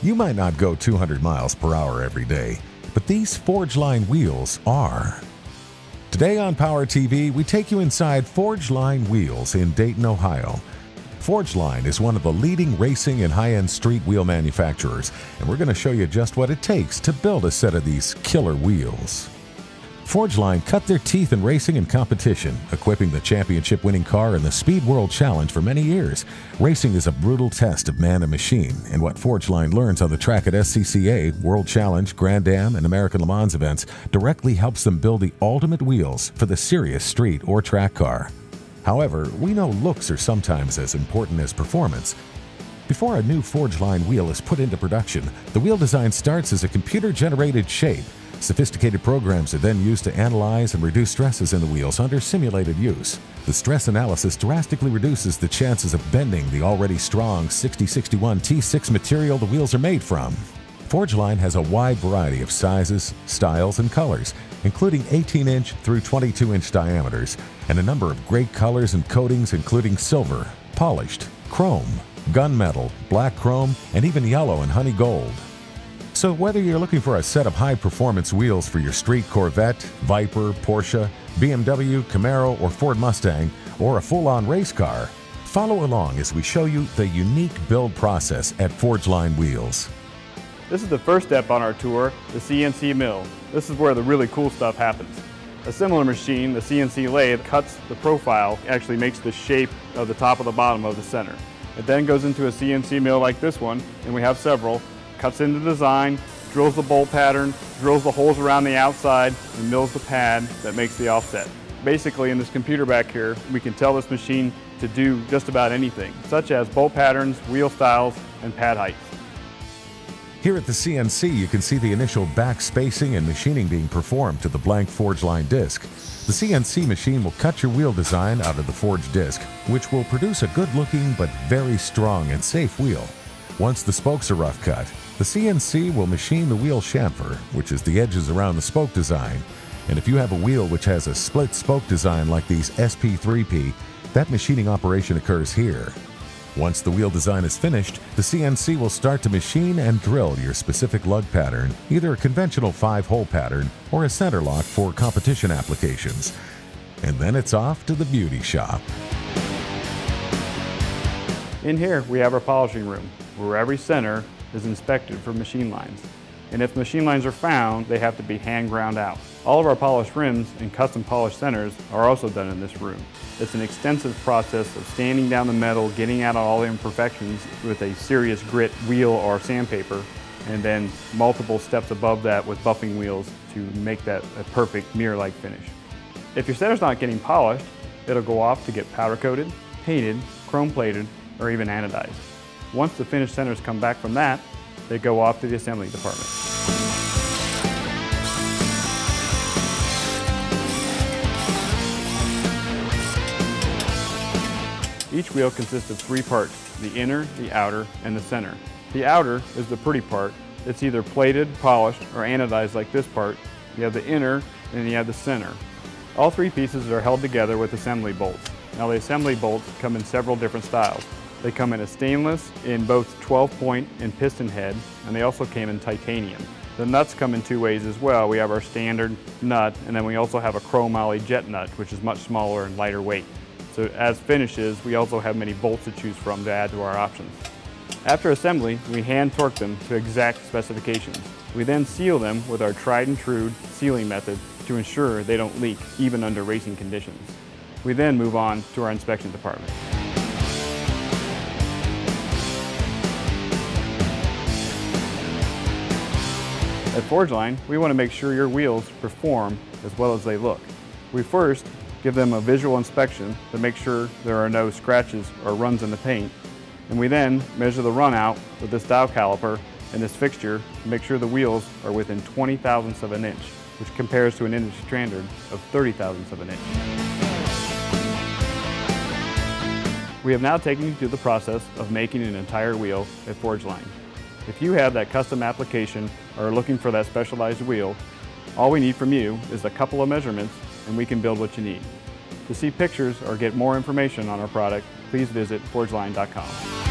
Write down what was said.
You might not go 200 miles per hour every day, but these Forgedline wheels are. Today on Power TV, we take you inside Forgedline Wheels in Dayton, Ohio. Forgedline is one of the leading racing and high-end street wheel manufacturers, and we're going to show you just what it takes to build a set of these killer wheels. Forgedline cut their teeth in racing and competition, equipping the championship-winning car in the Speed World Challenge for many years. Racing is a brutal test of man and machine, and what Forgedline learns on the track at SCCA, World Challenge, Grand Am, and American Le Mans events directly helps them build the ultimate wheels for the serious street or track car. However, we know looks are sometimes as important as performance. Before a new Forgedline wheel is put into production, the wheel design starts as a computer-generated shape. Sophisticated programs are then used to analyze and reduce stresses in the wheels under simulated use. The stress analysis drastically reduces the chances of bending the already strong 6061 T6 material the wheels are made from. Forgedline has a wide variety of sizes, styles, and colors, including 18-inch through 22-inch diameters, and a number of great colors and coatings including silver, polished, chrome, gunmetal, black chrome, and even yellow and honey gold. So whether you're looking for a set of high-performance wheels for your street Corvette, Viper, Porsche, BMW, Camaro, or Ford Mustang, or a full-on race car, follow along as we show you the unique build process at Forgedline Wheels. This is the first step on our tour, the CNC Mill. This is where the really cool stuff happens. A similar machine, the CNC lathe, cuts the profile, actually makes the shape of the top of the bottom of the center. It then goes into a CNC mill like this one, and we have several, cuts into design, drills the bolt pattern, drills the holes around the outside, and mills the pad that makes the offset. Basically, in this computer back here, we can tell this machine to do just about anything, such as bolt patterns, wheel styles, and pad heights. Here at the CNC, you can see the initial back spacing and machining being performed to the blank Forgedline disc. The CNC machine will cut your wheel design out of the forged disc, which will produce a good-looking but very strong and safe wheel. Once the spokes are rough cut, the CNC will machine the wheel chamfer, which is the edges around the spoke design. And if you have a wheel which has a split spoke design like these SP3P, that machining operation occurs here. Once the wheel design is finished, the CNC will start to machine and drill your specific lug pattern, either a conventional 5-hole pattern or a center lock for competition applications. And then it's off to the beauty shop. In here, we have our polishing room, where every center is inspected for machine lines. And if machine lines are found, they have to be hand ground out. All of our polished rims and custom polished centers are also done in this room. It's an extensive process of sanding down the metal, getting out all the imperfections with a serious grit wheel or sandpaper, and then multiple steps above that with buffing wheels to make that a perfect mirror-like finish. If your center's not getting polished, it'll go off to get powder coated, painted, chrome plated, or even anodized. Once the finished centers come back from that, they go off to the assembly department. Each wheel consists of 3 parts, the inner, the outer, and the center. The outer is the pretty part. It's either plated, polished, or anodized like this part. You have the inner, and you have the center. All 3 pieces are held together with assembly bolts. Now the assembly bolts come in several different styles. They come in a stainless in both 12-point and piston head, and they also came in titanium. The nuts come in 2 ways as well. We have our standard nut, and then we also have a chromoly jet nut, which is much smaller and lighter weight. So as finishes, we also have many bolts to choose from to add to our options. After assembly, we hand torque them to exact specifications. We then seal them with our tried and true sealing method to ensure they don't leak, even under racing conditions. We then move on to our inspection department. At Forgedline, we want to make sure your wheels perform as well as they look. We first give them a visual inspection to make sure there are no scratches or runs in the paint, and we then measure the run out with this dial caliper and this fixture to make sure the wheels are within 20 thousandths of an inch, which compares to an industry standard of 30 thousandths of an inch. We have now taken you through the process of making an entire wheel at Forgedline. If you have that custom application or are looking for that specialized wheel, all we need from you is a couple of measurements and we can build what you need. To see pictures or get more information on our product, please visit Forgedline.com.